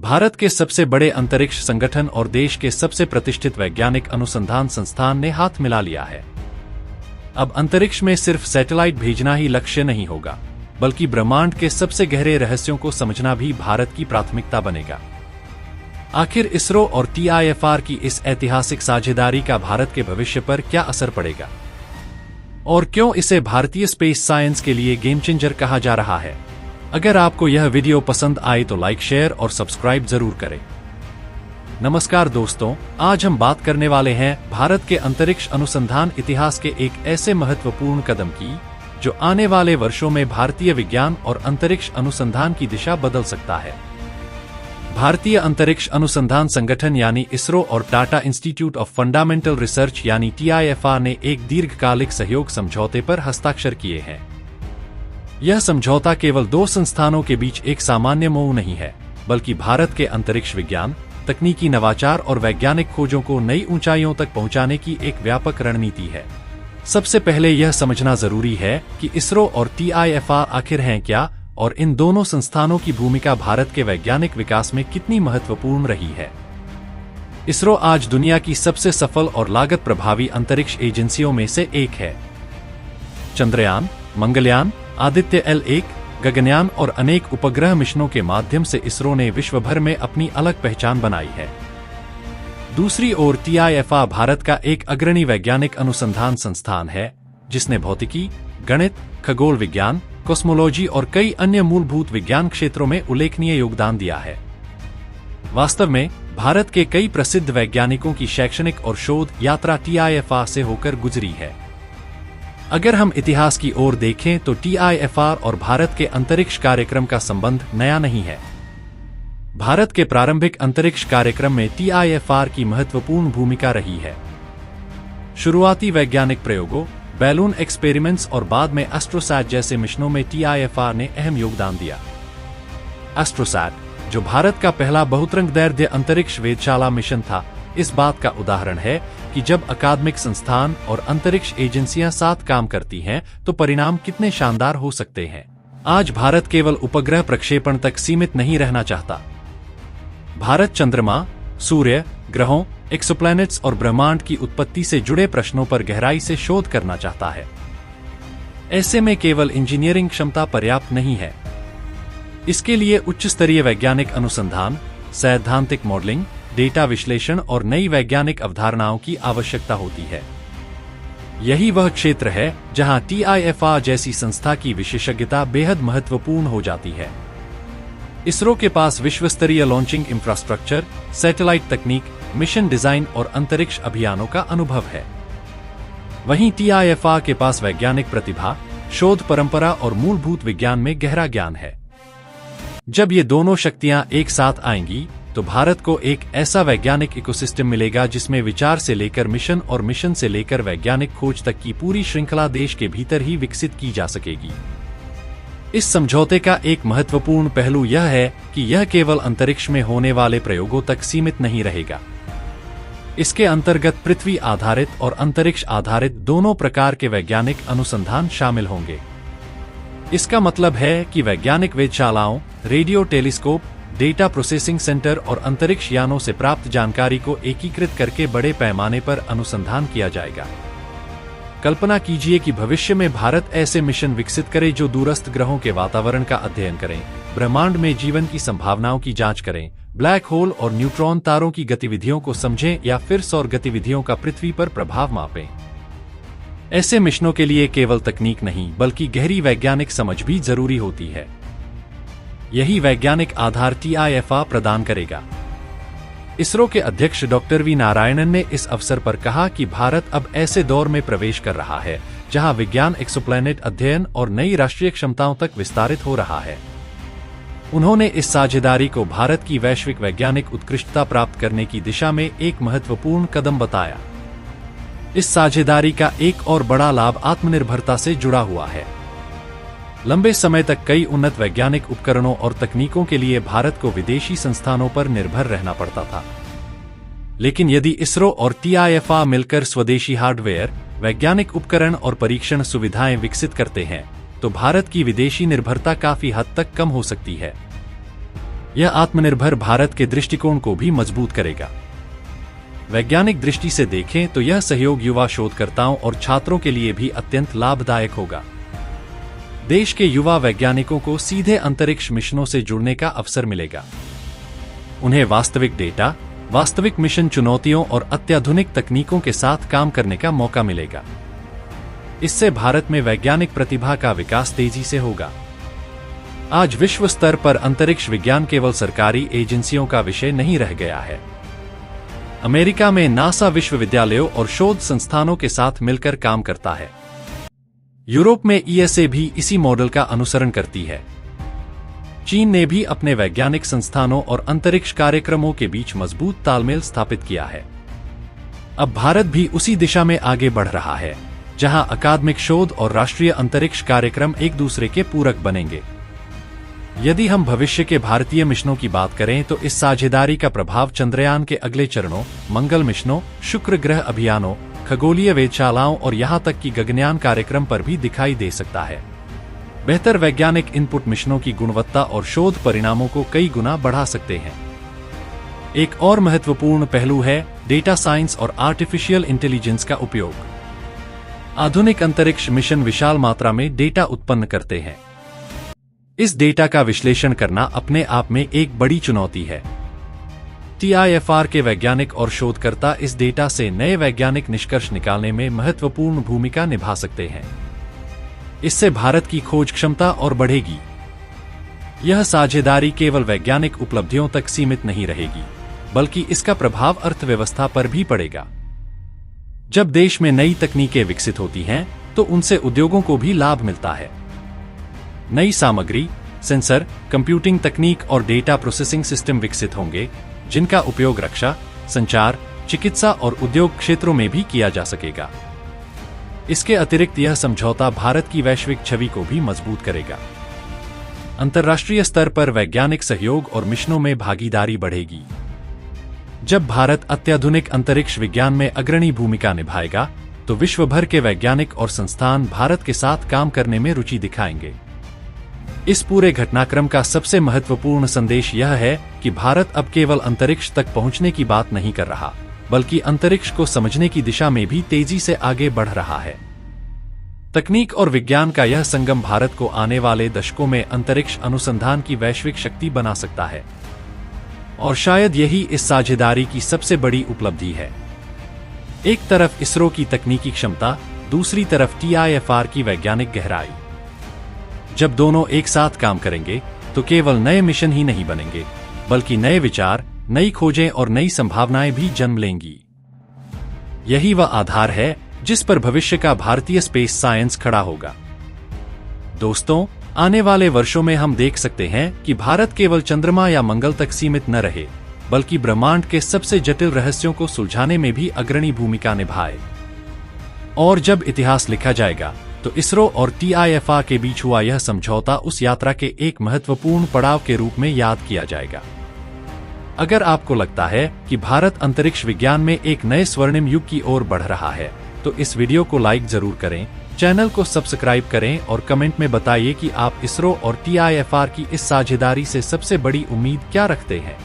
भारत के सबसे बड़े अंतरिक्ष संगठन और देश के सबसे प्रतिष्ठित वैज्ञानिक अनुसंधान संस्थान ने हाथ मिला लिया है। अब अंतरिक्ष में सिर्फ सैटेलाइट भेजना ही लक्ष्य नहीं होगा, बल्कि ब्रह्मांड के सबसे गहरे रहस्यों को समझना भी भारत की प्राथमिकता बनेगा। आखिर इसरो और टीआईएफआर की इस ऐतिहासिक साझेदारी का भारत के भविष्य पर क्या असर पड़ेगा और क्यों इसे भारतीय स्पेस साइंस के लिए गेम चेंजर कहा जा रहा है? अगर आपको यह वीडियो पसंद आए तो लाइक, शेयर और सब्सक्राइब जरूर करें। नमस्कार दोस्तों, आज हम बात करने वाले हैं भारत के अंतरिक्ष अनुसंधान इतिहास के एक ऐसे महत्वपूर्ण कदम की जो आने वाले वर्षों में भारतीय विज्ञान और अंतरिक्ष अनुसंधान की दिशा बदल सकता है। भारतीय अंतरिक्ष अनुसंधान संगठन यानी इसरो और Tata institute of fundamental research यानी टीआईएफआर ने एक दीर्घकालिक सहयोग समझौते पर हस्ताक्षर किए हैं। यह समझौता केवल दो संस्थानों के बीच एक सामान्य मोह नहीं है, बल्कि भारत के अंतरिक्ष विज्ञान, तकनीकी नवाचार और वैज्ञानिक खोजों को नई ऊंचाइयों तक पहुंचाने की एक व्यापक रणनीति है। सबसे पहले यह समझना जरूरी है कि इसरो और टीआईएफआर आखिर हैं क्या और इन दोनों संस्थानों की भूमिका भारत के वैज्ञानिक विकास में कितनी महत्वपूर्ण रही है। इसरो आज दुनिया की सबसे सफल और लागत प्रभावी अंतरिक्ष एजेंसियों में से एक है। चंद्रयान, मंगलयान, आदित्य L1, गगनयान और अनेक उपग्रह मिशनों के माध्यम से इसरो ने विश्व भर में अपनी अलग पहचान बनाई है। दूसरी ओर टीआईएफआर भारत का एक अग्रणी वैज्ञानिक अनुसंधान संस्थान है, जिसने भौतिकी, गणित, खगोल विज्ञान, कॉस्मोलॉजी और कई अन्य मूलभूत विज्ञान क्षेत्रों में उल्लेखनीय योगदान दिया है। वास्तव में भारत के कई प्रसिद्ध वैज्ञानिकों की शैक्षणिक और शोध यात्रा टीआईएफआर से होकर गुजरी है। अगर हम इतिहास की ओर देखें तो टीआईएफआर और भारत के अंतरिक्ष कार्यक्रम का संबंध नया नहीं है। भारत के प्रारंभिक अंतरिक्ष कार्यक्रम में टीआईएफआर की महत्वपूर्ण भूमिका रही है। शुरुआती वैज्ञानिक प्रयोगों, बैलून एक्सपेरिमेंट्स और बाद में एस्ट्रोसैट जैसे मिशनों में टीआईएफआर ने अहम योगदान दिया। एस्ट्रोसैट, जो भारत का पहला बहुतरंग दैर्ध्य अंतरिक्ष वेधशाला मिशन था, इस बात का उदाहरण है कि जब अकादमिक संस्थान और अंतरिक्ष एजेंसियां साथ काम करती हैं तो परिणाम कितने शानदार हो सकते हैं। आज भारत केवल उपग्रह प्रक्षेपण तक सीमित नहीं रहना चाहता। भारत चंद्रमा, सूर्य, ग्रहों, एक्सोप्लैनेट्स और ब्रह्मांड की उत्पत्ति से जुड़े प्रश्नों पर गहराई से शोध करना चाहता है। ऐसे में केवल इंजीनियरिंग क्षमता पर्याप्त नहीं है। इसके लिए उच्च स्तरीय वैज्ञानिक अनुसंधान, सैद्धांतिक मॉडलिंग, डेटा विश्लेषण और नई वैज्ञानिक अवधारणाओं की आवश्यकता होती है। यही वह क्षेत्र है जहां टीआईएफआर जैसी संस्था की विशेषज्ञता बेहद महत्वपूर्ण हो जाती है। इसरो के पास विश्वस्तरीय लॉन्चिंग इंफ्रास्ट्रक्चर, सैटेलाइट तकनीक, मिशन डिजाइन और अंतरिक्ष अभियानों का अनुभव है। वहीं टीआईएफआर के पास वैज्ञानिक प्रतिभा, शोध परंपरा और मूलभूत विज्ञान में गहरा ज्ञान है। जब ये दोनों शक्तियां एक साथ आएंगी तो भारत को एक ऐसा वैज्ञानिक इकोसिस्टम मिलेगा जिसमें विचार से लेकर मिशन और मिशन से लेकर वैज्ञानिक खोज तक की पूरी श्रृंखला देश के भीतर ही विकसित की जा सकेगी। इस समझौते का एक महत्वपूर्ण पहलू यह है कि यह केवल अंतरिक्ष में होने वाले प्रयोगों तक सीमित नहीं रहेगा। इसके अंतर्गत पृथ्वी आधारित और अंतरिक्ष आधारित दोनों प्रकार के वैज्ञानिक अनुसंधान शामिल होंगे। इसका मतलब है कि वैज्ञानिक वेधशालाओं, radio telescope, data processing centre और अंतरिक्ष यानों से प्राप्त जानकारी को एकीकृत करके बड़े पैमाने पर अनुसंधान किया जाएगा। कल्पना कीजिए कि भविष्य में भारत ऐसे मिशन विकसित करे जो दूरस्थ ग्रहों के वातावरण का अध्ययन करें, ब्रह्मांड में जीवन की संभावनाओं की जांच करें, ब्लैक होल और न्यूट्रॉन तारों की गतिविधियों को समझें या फिर सौर गतिविधियों का पृथ्वी पर प्रभाव मापें। ऐसे मिशनों के लिए केवल तकनीक नहीं, बल्कि गहरी वैज्ञानिक समझ भी जरूरी होती है। यही वैज्ञानिक आधार टीआईएफआर प्रदान करेगा। इसरो के अध्यक्ष डॉक्टर वी नारायणन ने इस अवसर पर कहा कि भारत अब ऐसे दौर में प्रवेश कर रहा है जहां विज्ञान एक्सोप्लैनेट अध्ययन और नई राष्ट्रीय क्षमताओं तक विस्तारित हो रहा है। उन्होंने इस साझेदारी को भारत की वैश्विक वैज्ञानिक उत्कृष्टता प्राप्त करने की दिशा में एक महत्वपूर्ण कदम बताया। इस साझेदारी का एक और बड़ा लाभ आत्मनिर्भरता से जुड़ा हुआ है। लंबे समय तक कई उन्नत वैज्ञानिक उपकरणों और तकनीकों के लिए भारत को विदेशी संस्थानों पर निर्भर रहना पड़ता था। लेकिन यदि इसरो और टीआईएफआर मिलकर स्वदेशी हार्डवेयर, वैज्ञानिक उपकरण और परीक्षण सुविधाएं विकसित करते हैं तो भारत की विदेशी निर्भरता काफी हद तक कम हो सकती है। यह आत्मनिर्भर भारत के दृष्टिकोण को भी मजबूत करेगा। वैज्ञानिक दृष्टि से देखें तो यह सहयोग युवा शोधकर्ताओं और छात्रों के लिए भी अत्यंत लाभदायक होगा। देश के युवा वैज्ञानिकों को सीधे अंतरिक्ष मिशनों से जुड़ने का अवसर मिलेगा। उन्हें वास्तविक डेटा, वास्तविक मिशन चुनौतियों और अत्याधुनिक तकनीकों के साथ काम करने का मौका मिलेगा। इससे भारत में वैज्ञानिक प्रतिभा का विकास तेजी से होगा। आज विश्व स्तर पर अंतरिक्ष विज्ञान केवल सरकारी एजेंसियों का विषय नहीं रह गया है। अमेरिका में नासा विश्वविद्यालयों और शोध संस्थानों के साथ मिलकर काम करता है। यूरोप में ईएसए भी इसी मॉडल का अनुसरण करती है। चीन ने भी अपने वैज्ञानिक संस्थानों और अंतरिक्ष कार्यक्रमों के बीच मजबूत तालमेल स्थापित किया है। अब भारत भी उसी दिशा में आगे बढ़ रहा है, जहां अकादमिक शोध और राष्ट्रीय अंतरिक्ष कार्यक्रम एक दूसरे के पूरक बनेंगे। यदि हम भविष्य के भारतीय मिशनों की बात करें तो इस साझेदारी का प्रभाव चंद्रयान के अगले चरणों, मंगल मिशनों, शुक्र ग्रह अभियानों, खगोलीय वेधशालाओं और यहां तक कि गगनयान कार्यक्रम पर भी दिखाई दे सकता है। बेहतर वैज्ञानिक इनपुट मिशनों की गुणवत्ता और शोध परिणामों को कई गुना बढ़ा सकते हैं। एक और महत्वपूर्ण पहलू है डेटा साइंस और आर्टिफिशियल इंटेलिजेंस का उपयोग। आधुनिक अंतरिक्ष मिशन विशाल मात्रा में डेटा उत्पन्न करते हैं। इस डेटा का विश्लेषण करना अपने आप में एक बड़ी चुनौती है। टीआईएफआर के वैज्ञानिक और शोधकर्ता इस डेटा से नए वैज्ञानिक निष्कर्ष निकालने में महत्वपूर्ण भूमिका निभा सकते हैं। इससे भारत की खोज क्षमता और बढ़ेगी। यह साझेदारी केवल वैज्ञानिक उपलब्धियों तक सीमित नहीं रहेगी, बल्कि इसका प्रभाव अर्थव्यवस्था पर भी पड़ेगा। जब देश में नई तकनीकें विकसित होती हैं, तो उनसे उद्योगों को भी लाभ मिलता है। नई सामग्री, सेंसर, कंप्यूटिंग तकनीक और डेटा प्रोसेसिंग सिस्टम विकसित होंगे, जिनका उपयोग रक्षा, संचार, चिकित्सा और उद्योग क्षेत्रों में भी किया जा सकेगा। इसके अतिरिक्त यह समझौता भारत की वैश्विक छवि को भी मजबूत करेगा। अंतर्राष्ट्रीय स्तर पर वैज्ञानिक सहयोग और मिशनों में भागीदारी बढ़ेगी। जब भारत अत्याधुनिक अंतरिक्ष विज्ञान में अग्रणी भूमिका निभाएगा, तो विश्व भर के वैज्ञानिक और संस्थान भारत के साथ काम करने में रुचि दिखाएंगे। इस पूरे घटनाक्रम का सबसे महत्वपूर्ण संदेश यह है कि भारत अब केवल अंतरिक्ष तक पहुंचने की बात नहीं कर रहा, बल्कि अंतरिक्ष को समझने की दिशा में भी तेजी से आगे बढ़ रहा है। तकनीक और विज्ञान का यह संगम भारत को आने वाले दशकों में अंतरिक्ष अनुसंधान की वैश्विक शक्ति बना सकता है। और शायद यही इस साझेदारी की सबसे बड़ी उपलब्धि है। एक तरफ इसरो की तकनीकी क्षमता, दूसरी तरफ टीआईएफआर की वैज्ञानिक गहराई। जब दोनों एक साथ काम करेंगे तो केवल नए मिशन ही नहीं बनेंगे, बल्कि नए विचार, नई खोजें और नई संभावनाएं भी जन्म लेंगी। यही वह आधार है जिस पर भविष्य का भारतीय स्पेस साइंस खड़ा होगा। दोस्तों, आने वाले वर्षों में हम देख सकते हैं कि भारत केवल चंद्रमा या मंगल तक सीमित न रहे, बल्कि ब्रह्मांड के सबसे जटिल रहस्यों को सुलझाने में भी अग्रणी भूमिका निभाए। और जब इतिहास लिखा जाएगा, तो इसरो और टीआईएफआर के बीच हुआ यह समझौता उस यात्रा के एक महत्वपूर्ण पड़ाव के रूप में याद किया जाएगा। अगर आपको लगता है कि भारत अंतरिक्ष विज्ञान में एक नए स्वर्णिम युग की ओर बढ़ रहा है, तो इस वीडियो को लाइक जरूर करें, चैनल को सब्सक्राइब करें और कमेंट में बताइए कि आप इसरो और टीआईएफआर की इस साझेदारी से सबसे बड़ी उम्मीद क्या रखते हैं।